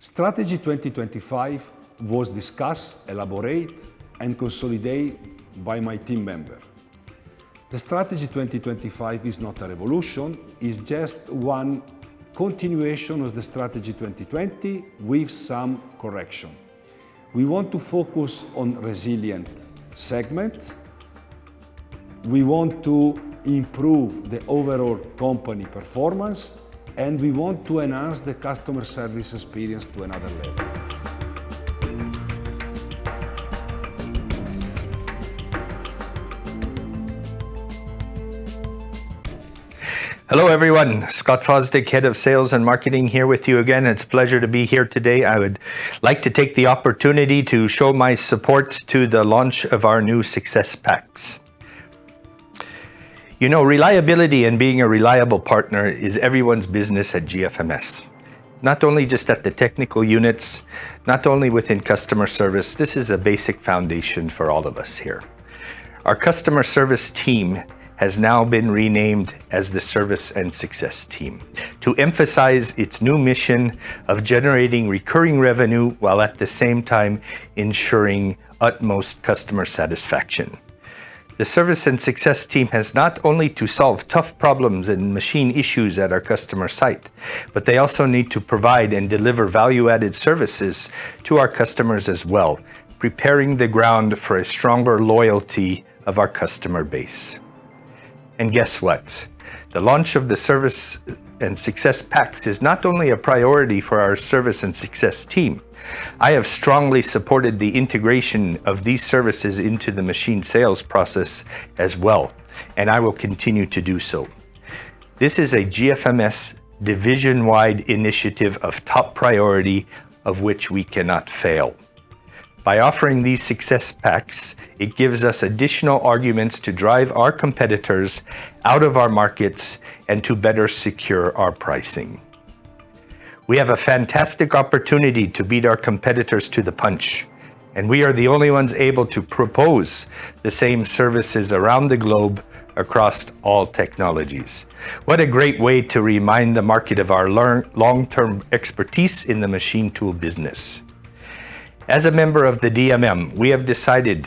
Strategy 2025 was discussed, elaborated, and consolidated by my team member. The Strategy 2025 is not a revolution, it's just one continuation of the Strategy 2020 with some correction. We want to focus on resilient segment. We want to improve the overall company performance, and we want to enhance the customer service experience to another level. Hello everyone, Scott Fosdick, Head of Sales and Marketing here with you again. It's a pleasure to be here today. I would like to take the opportunity to show my support to the launch of our new Success Packs. You know, reliability and being a reliable partner is everyone's business at GFMS. Not only just at the technical units, not only within customer service, this is a basic foundation for all of us here. Our customer service team has now been renamed as the Service and Success Team to emphasize its new mission of generating recurring revenue while at the same time ensuring utmost customer satisfaction. The Service and Success Team has not only to solve tough problems and machine issues at our customer site, but they also need to provide and deliver value-added services to our customers as well, preparing the ground for a stronger loyalty of our customer base. And guess what? The launch of the Service and Success Packs is not only a priority for our Service and Success team. I have strongly supported the integration of these services into the machine sales process as well, and I will continue to do so. This is a GFMS division-wide initiative of top priority of which we cannot fail. By offering these Success Packs, it gives us additional arguments to drive our competitors out of our markets and to better secure our pricing. We have a fantastic opportunity to beat our competitors to the punch, and we are the only ones able to propose the same services around the globe across all technologies. What a great way to remind the market of our long-term expertise in the machine tool business. As a member of the DMM, we have decided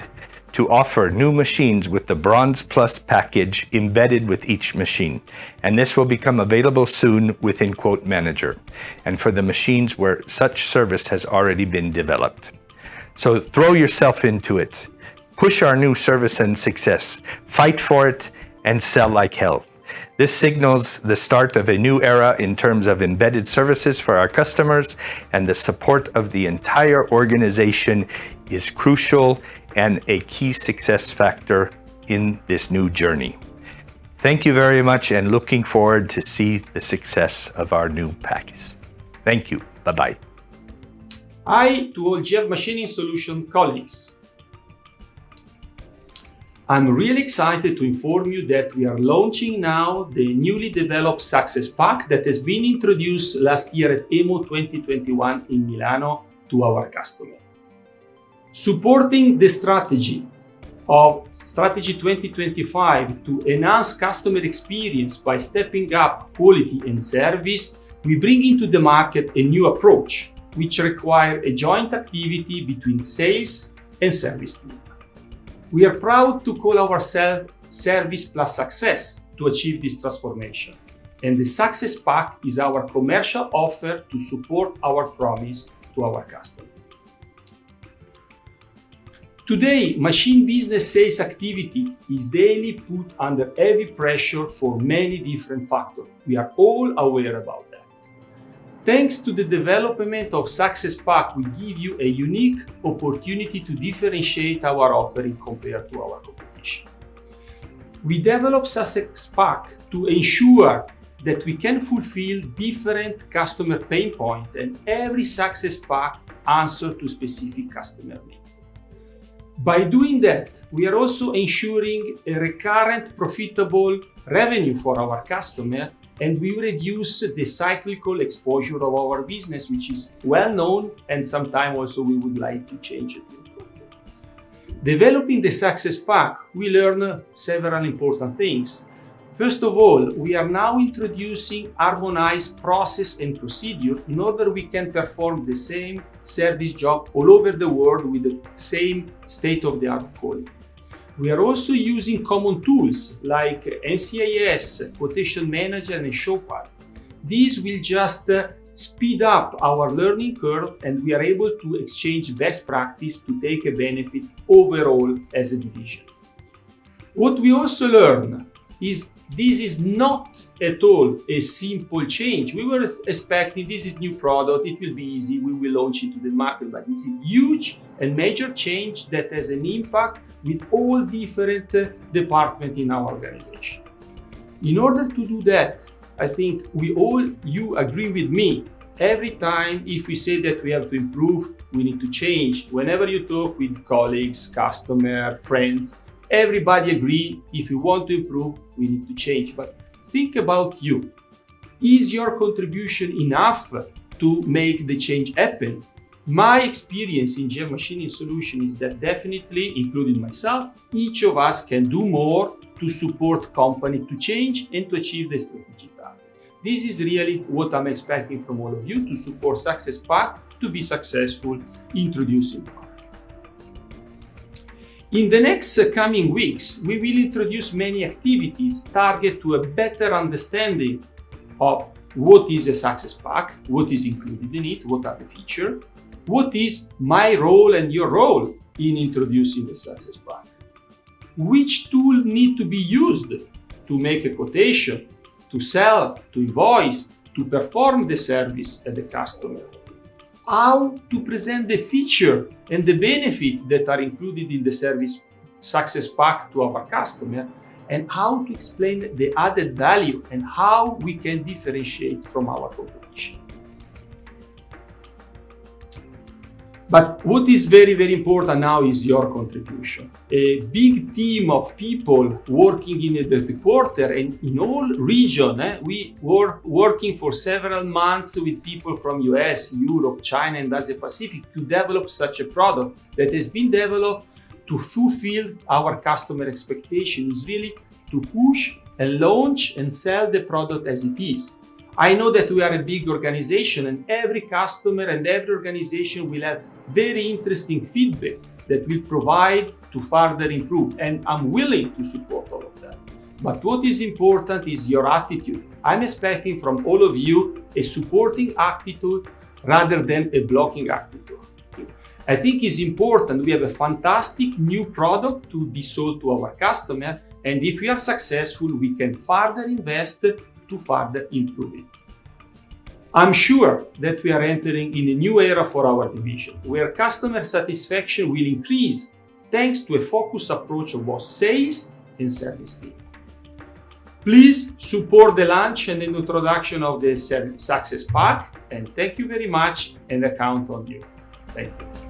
to offer new machines with the Bronze Plus package embedded with each machine, and this will become available soon within Quote Manager, and for the machines where such service has already been developed. So throw yourself into it, push our new Service and Success, fight for it, and sell like hell. This signals the start of a new era in terms of embedded services for our customers, and the support of the entire organization is crucial and a key success factor in this new journey. Thank you very much, and looking forward to see the success of our new packs. Thank you. Bye-bye. Hi to all GF Machining Solution colleagues. I'm really excited to inform you that we are launching now the newly developed Success Pack that has been introduced last year at EMO 2021 in Milano to our customer. Supporting the strategy of Strategy 2025 to enhance customer experience by stepping up quality and service, we bring into the market a new approach, which requires a joint activity between sales and service team. We are proud to call ourselves Service Plus Success to achieve this transformation, and the Success Pack is our commercial offer to support our promise to our customers. Today, machine business sales activity is daily put under heavy pressure for many different factors. We are all aware about that. Thanks to the development of Success Pack, we give you a unique opportunity to differentiate our offering compared to our competition. We developed Success Pack to ensure that we can fulfill different customer pain points, and every Success Pack answers to specific customer needs. By doing that, we are also ensuring a recurrent profitable revenue for our customer, and we reduce the cyclical exposure of our business, which is well known, and sometimes also we would like to change it. Developing the Success Pack, we learn several important things. First of all, we are now introducing harmonized process and procedure in order we can perform the same service job all over the world with the same state-of-the-art quality. We are also using common tools like NCIS, Quotation Manager, and Showpad. These will just speed up our learning curve, and we are able to exchange best practice to take a benefit overall as a division. What we also learn is this is not at all a simple change. We were expecting this is new product, it will be easy, we will launch it to the market, but this is a huge and major change that has an impact with all different departments in our organization. In order to do that, I think you agree with me, every time if we say that we have to improve, we need to change. Whenever you talk with colleagues, customers, friends, everybody agree, if you want to improve, we need to change. But think about you. Is your contribution enough to make the change happen? My experience in GF Machining Solution is that definitely, including myself, each of us can do more to support company to change and to achieve the strategic target. This is really what I'm expecting from all of you to support SuccessPack to be successful introducing the market. In the next coming weeks, we will introduce many activities targeted to a better understanding of what is a SuccessPack, what is included in it, what are the features, what is my role and your role in introducing the SuccessPack, which tool need to be used to make a quotation, to sell, to invoice, to perform the service at the customer, how to present the feature and the benefit that are included in the service SuccessPack to our customer, and how to explain the added value and how we can differentiate from our competition. But what is very, very important now is your contribution. A big team of people working in the quarter and in all region. We were working for several months with people from US, Europe, China, and Asia Pacific to develop such a product that has been developed to fulfill our customer expectations, really to push and launch and sell the product as it is. I know that we are a big organization and every customer and every organization will have very interesting feedback that will provide to further improve, and I'm willing to support all of that. But what is important is your attitude. I'm expecting from all of you a supporting attitude rather than a blocking attitude. I think it's important we have a fantastic new product to be sold to our customer, and if we are successful, we can further invest to further improve it. I'm sure that we are entering in a new era for our division, where customer satisfaction will increase thanks to a focused approach of both sales and service team. Please support the launch and the introduction of the SuccessPack, and thank you very much, and I count on you. Thank you.